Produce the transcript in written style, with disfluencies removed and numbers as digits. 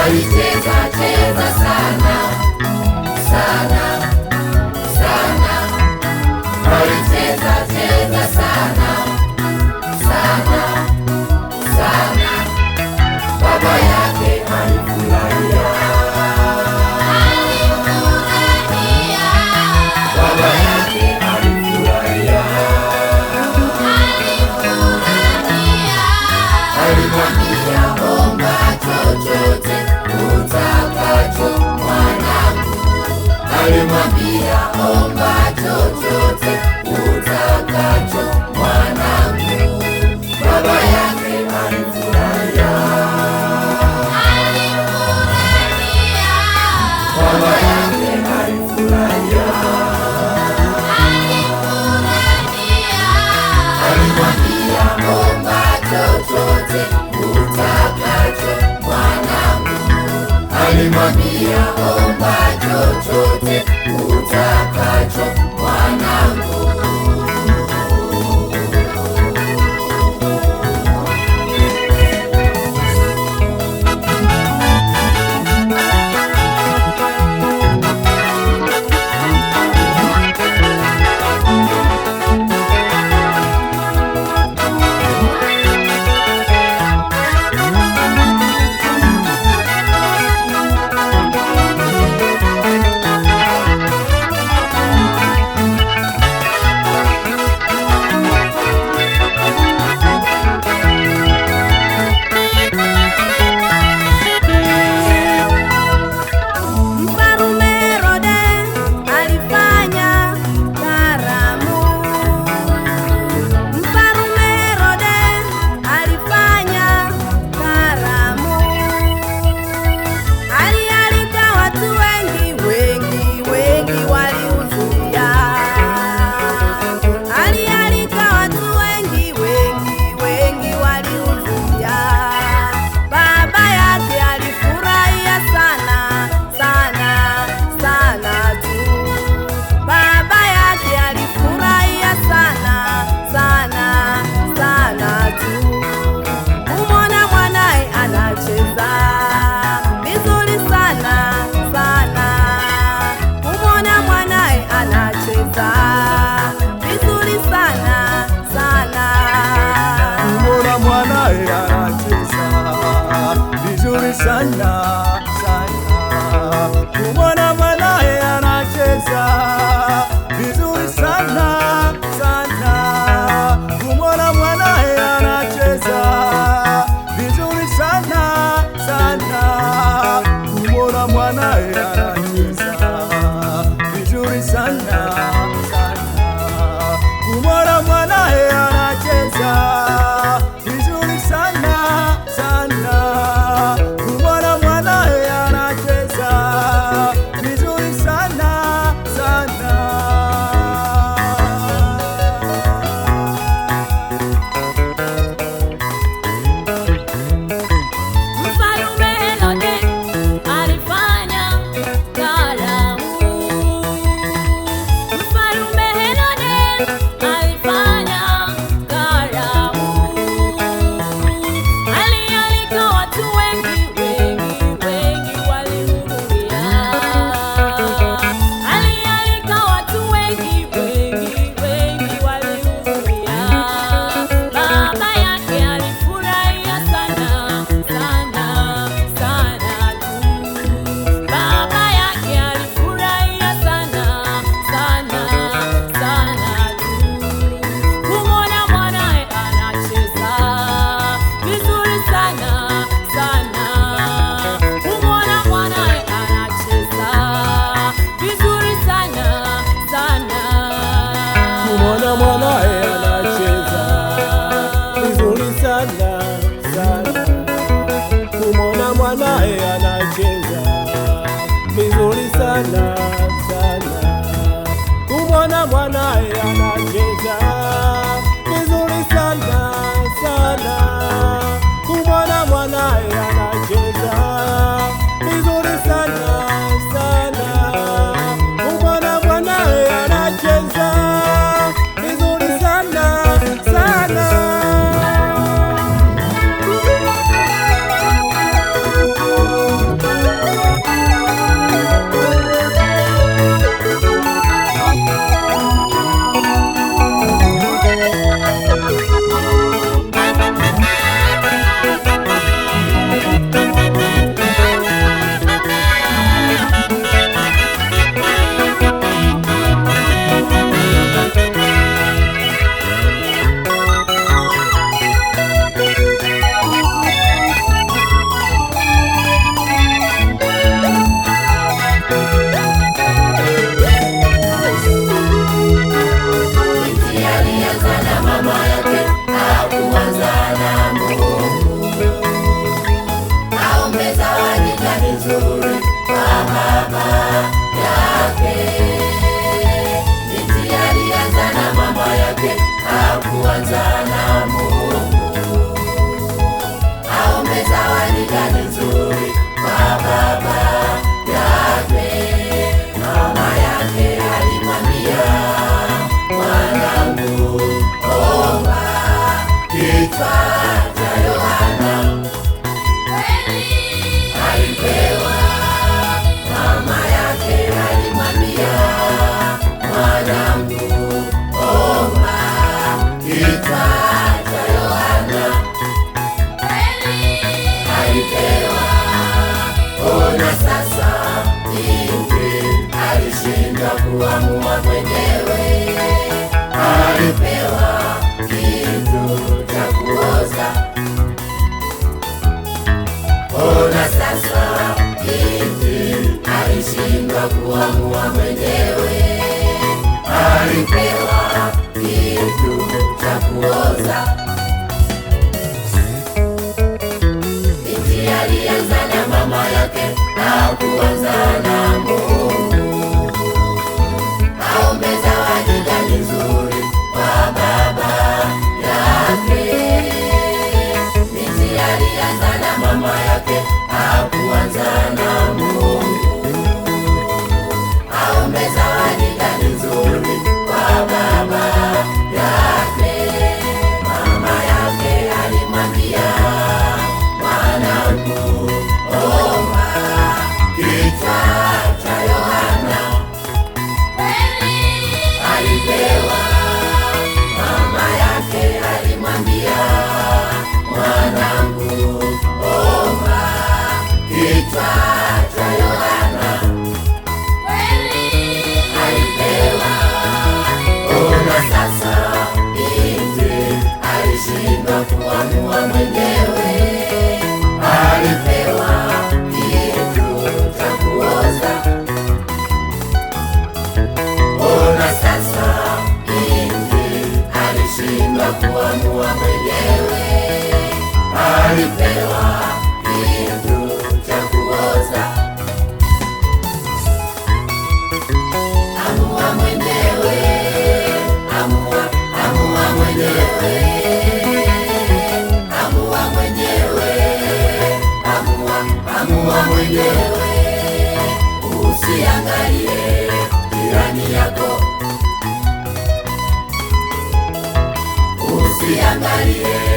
alicheza cheza sana sana sana, alicheza cheza sana sana sana, baba yake alifurahia, baba yake alifurahia, alimwambia omba chochote utakacho mwanangu, alimwambia omba chochote utakacho mwanangu, baba yake alifurahia, baba yake alifurahia, alimwambia omba chochote utakacho mwanangu, alimwambia omba chochote utakacho mwanangu. Sana sana, kumwona mwanae anacheza vizuri sana sana, kumwona mwanae anacheza vizuri sana sana, kumwona mwanae anacheza vizuri sana sana, kumwona mwanae anacheza vizuri sana sana. Kumwona mwanae anacheza vizuri sana sana, kumwona mwanae anacheza vizuri sana sana, kumwona mwanae anacheza vizuri sana sana, kumwona mwanae anacheza vizuri sana sana. kuamua mwenyewe. Alipewa kitu cha kuoza. Ona sasa, binti alishindwa kuamua mwenyewe. Alipewa kitu cha kuoza. Binti alianza na mama yake, hakuanza na Mungu. Aombe zawadi gani nzuri kwa baba yake. Binti alianza na mama yake, hakuanza na Mungu. Aombe zawadi gani nzuri kwa baba yake. Mama yake alimwambia, mwanangu, omba kichwa cha Yohana. Alipewa. Mama yake alimwambia, mwanangu, omba kichwa cha Yohana. Alipewa. Ona sasa, binti alishindwa kuamua mwenyewe. Alipewa kitu cha kuoza. Ona sasa, binti alishindwa kuamua mwenyewe. Alipewa kitu cha kuoza. Amua mwenyewe, amua mwenyewe, amua mwenyewe, amua mwenyewe. Usiangalie jirani yako, usiangalie